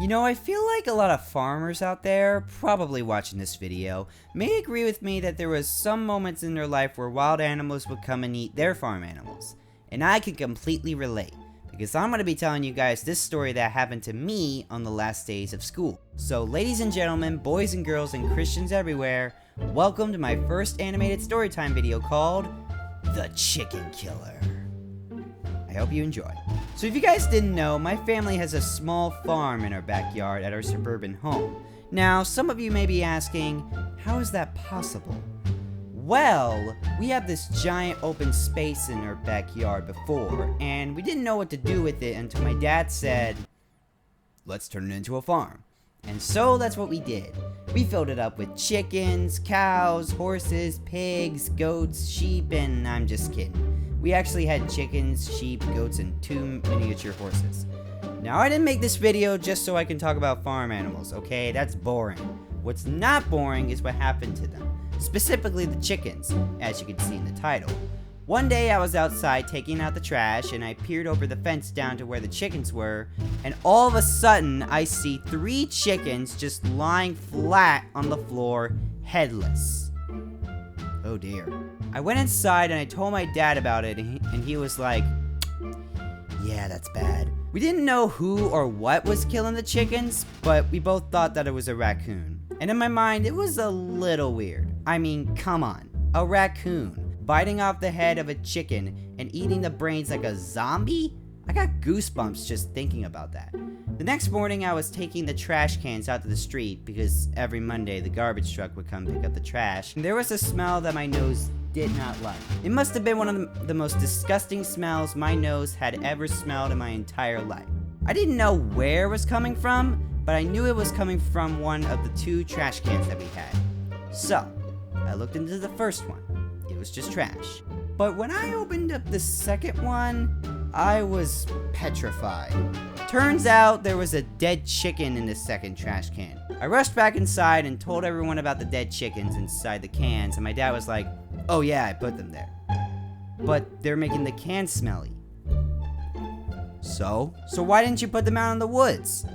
You know, I feel like a lot of farmers out there, probably watching this video, may agree with me that there was some moments in their life where wild animals would come and eat their farm animals. And I can completely relate, because I'm going to be telling you guys this story that happened to me on the last days of school. So ladies and gentlemen, boys and girls and Christians everywhere, welcome to my first animated storytime video called The Chicken Killer. I hope you enjoy. So if you guys didn't know, my family has a small farm in our backyard at our suburban home. Now, some of you may be asking, how is that possible? Well, we have this giant open space in our backyard before, and we didn't know what to do with it until my dad said, let's turn it into a farm. And so that's what we did. We filled it up with chickens, cows, horses, pigs, goats, sheep, and I'm just kidding. We actually had chickens, sheep, goats, and 2 miniature horses. Now, I didn't make this video just so I can talk about farm animals, okay? That's boring. What's not boring is what happened to them. Specifically the chickens, as you can see in the title. One day I was outside taking out the trash and I peered over the fence down to where the chickens were, and all of a sudden I see 3 chickens just lying flat on the floor, headless. Oh dear. I went inside and I told my dad about it, and he was like, yeah, that's bad. We didn't know who or what was killing the chickens, but we both thought that it was a raccoon. And in my mind, it was a little weird. I mean, come on, a raccoon biting off the head of a chicken and eating the brains like a zombie? I got goosebumps just thinking about that. The next morning I was taking the trash cans out to the street because every Monday the garbage truck would come pick up the trash, and there was a smell that my nose did not like. It must have been one of the most disgusting smells my nose had ever smelled in my entire life. I didn't know where it was coming from, but I knew it was coming from one of the 2 trash cans that we had. So, I looked into the first one. It was just trash. But when I opened up the second one, I was petrified. Turns out there was a dead chicken in the second trash can. I rushed back inside and told everyone about the dead chickens inside the cans, and my dad was like, oh yeah, I put them there. But they're making the cans smelly. So why didn't you put them out in the woods?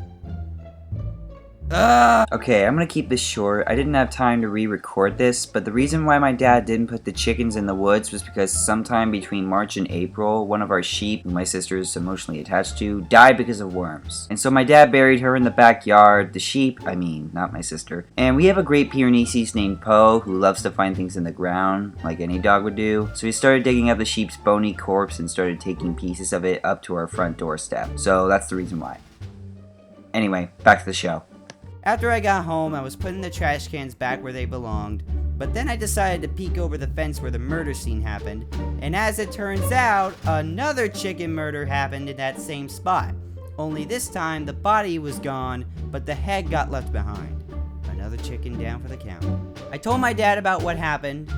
Okay, I'm gonna keep this short. I didn't have time to re-record this, but the reason why my dad didn't put the chickens in the woods was because sometime between March and April, one of our sheep, who my sister is emotionally attached to, died because of worms. And so my dad buried her in the backyard, the sheep, I mean, not my sister. And we have a Great Pyrenees named Poe, who loves to find things in the ground, like any dog would do. So he started digging up the sheep's bony corpse and started taking pieces of it up to our front doorstep. So that's the reason why. Anyway, back to the show. After I got home, I was putting the trash cans back where they belonged, but then I decided to peek over the fence where the murder scene happened, and as it turns out, another chicken murder happened in that same spot. Only this time, the body was gone, but the head got left behind. Another chicken down for the count. I told my dad about what happened,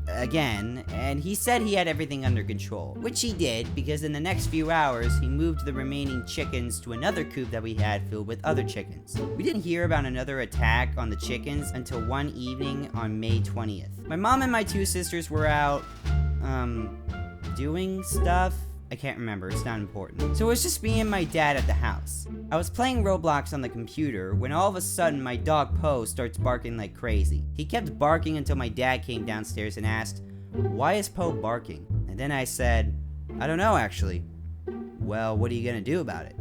again, and he said he had everything under control, which he did, because in the next few hours he moved the remaining chickens to another coop that we had filled with other chickens. We didn't hear about another attack on the chickens until one evening on May 20th. My mom and my 2 sisters were out, doing stuff. I can't remember, it's not important. So it was just me and my dad at the house. I was playing Roblox on the computer when all of a sudden my dog Poe starts barking like crazy. He kept barking until my dad came downstairs and asked, why is Poe barking? And then I said, I don't know actually. Well, what are you gonna do about it?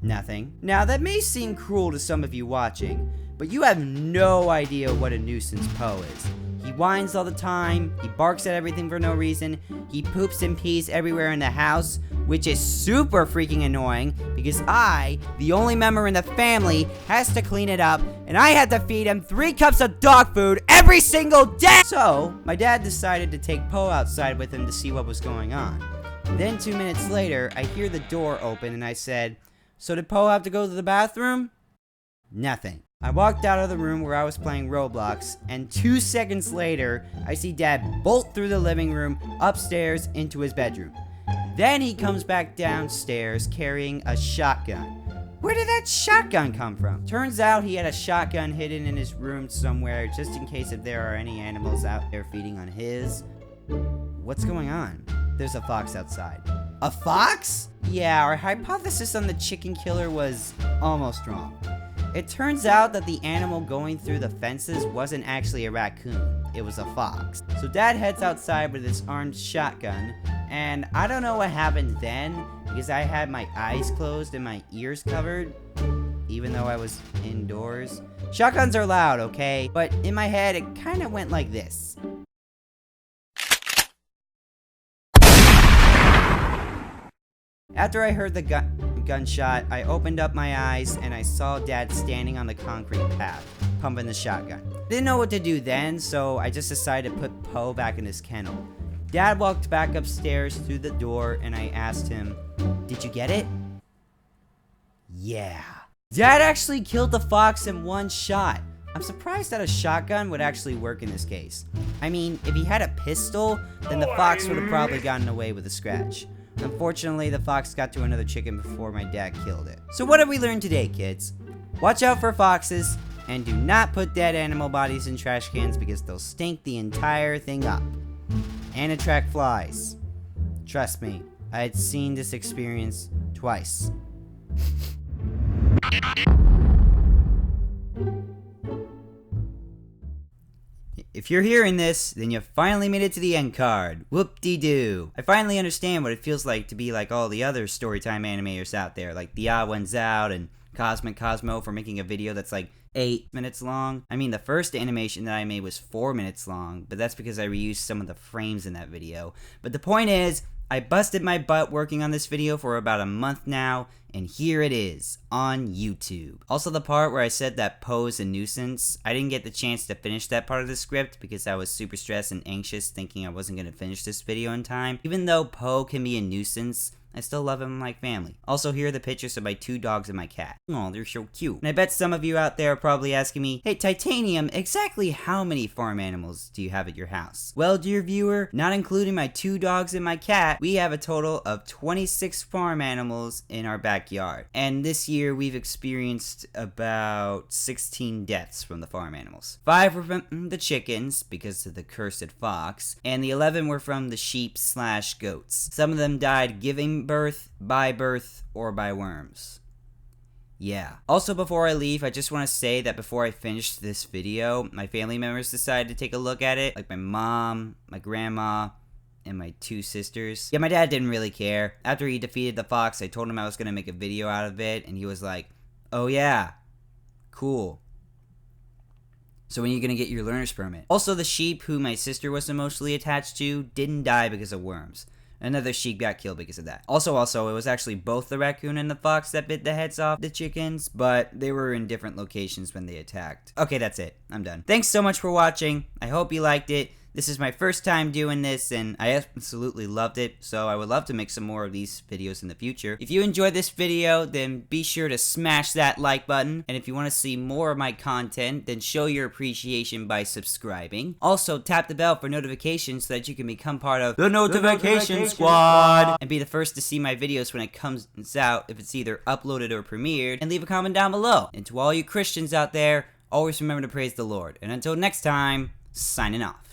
Nothing. Now that may seem cruel to some of you watching, but you have no idea what a nuisance Poe is. He whines all the time, he barks at everything for no reason, he poops and pees everywhere in the house, which is super freaking annoying because I, the only member in the family, has to clean it up, and I had to feed him 3 cups of dog food every single day! So, my dad decided to take Poe outside with him to see what was going on. Then 2 minutes later, I hear the door open and I said, so did Poe have to go to the bathroom? Nothing. I walked out of the room where I was playing Roblox, and 2 seconds later, I see Dad bolt through the living room, upstairs, into his bedroom. Then he comes back downstairs carrying a shotgun. Where did that shotgun come from? Turns out he had a shotgun hidden in his room somewhere, just in case if there are any animals out there feeding on his. What's going on? There's a fox outside. A fox? Yeah, our hypothesis on the chicken killer was almost wrong. It turns out that the animal going through the fences wasn't actually a raccoon, it was a fox. So Dad heads outside with his armed shotgun, and I don't know what happened then, because I had my eyes closed and my ears covered, even though I was indoors. Shotguns are loud, okay? But in my head, it kinda went like this. After I heard the gunshot, I opened up my eyes and I saw Dad standing on the concrete path, pumping the shotgun. Didn't know what to do then, so I just decided to put Poe back in his kennel. Dad walked back upstairs through the door and I asked him, "Did you get it?" Yeah. Dad actually killed the fox in one shot. I'm surprised that a shotgun would actually work in this case. I mean, if he had a pistol, then the fox would have probably gotten away with a scratch. Unfortunately, the fox got to another chicken before my dad killed it. So what have we learned today, kids? Watch out for foxes, and do not put dead animal bodies in trash cans because they'll stink the entire thing up. And attract flies. Trust me, I had seen this experience twice. If you're hearing this, then you finally made it to the end card. Whoop-de-doo. I finally understand what it feels like to be like all the other storytime animators out there, like The Odd Ones Out and Cosmic Cosmo for making a video that's like 8 minutes long. I mean, the first animation that I made was 4 minutes long, but that's because I reused some of the frames in that video. But the point is, I busted my butt working on this video for about a month now, and here it is, on YouTube. Also, the part where I said that Poe is a nuisance, I didn't get the chance to finish that part of the script because I was super stressed and anxious thinking I wasn't going to finish this video in time. Even though Poe can be a nuisance, I still love him like family. Also, here are the pictures of my 2 dogs and my cat. Oh, they're so cute. And I bet some of you out there are probably asking me, "Hey, Titanium, exactly how many farm animals do you have at your house?" Well, dear viewer, not including my 2 dogs and my cat, we have a total of 26 farm animals in our backyard. And this year, we've experienced about 16 deaths from the farm animals. 5 were from the chickens, because of the cursed fox, and the 11 were from the sheep/goats. Some of them died giving birth, by birth, or by worms. Yeah. Also, before I leave, I just want to say that before I finished this video, my family members decided to take a look at it, like my mom, my grandma, and my 2 sisters. Yeah, my dad didn't really care. After he defeated the fox, I told him I was going to make a video out of it, and he was like, "Oh yeah, cool. So when are you going to get your learner's permit?" Also, the sheep who my sister was emotionally attached to didn't die because of worms. Another sheep got killed because of that. Also, it was actually both the raccoon and the fox that bit the heads off the chickens, but they were in different locations when they attacked. Okay, that's it. I'm done. Thanks so much for watching. I hope you liked it. This is my first time doing this, and I absolutely loved it, so I would love to make some more of these videos in the future. If you enjoyed this video, then be sure to smash that like button, and if you want to see more of my content, then show your appreciation by subscribing. Also, tap the bell for notifications so that you can become part of the Notification Squad, and be the first to see my videos when it comes out, if it's either uploaded or premiered, and leave a comment down below. And to all you Christians out there, always remember to praise the Lord. And until next time, signing off.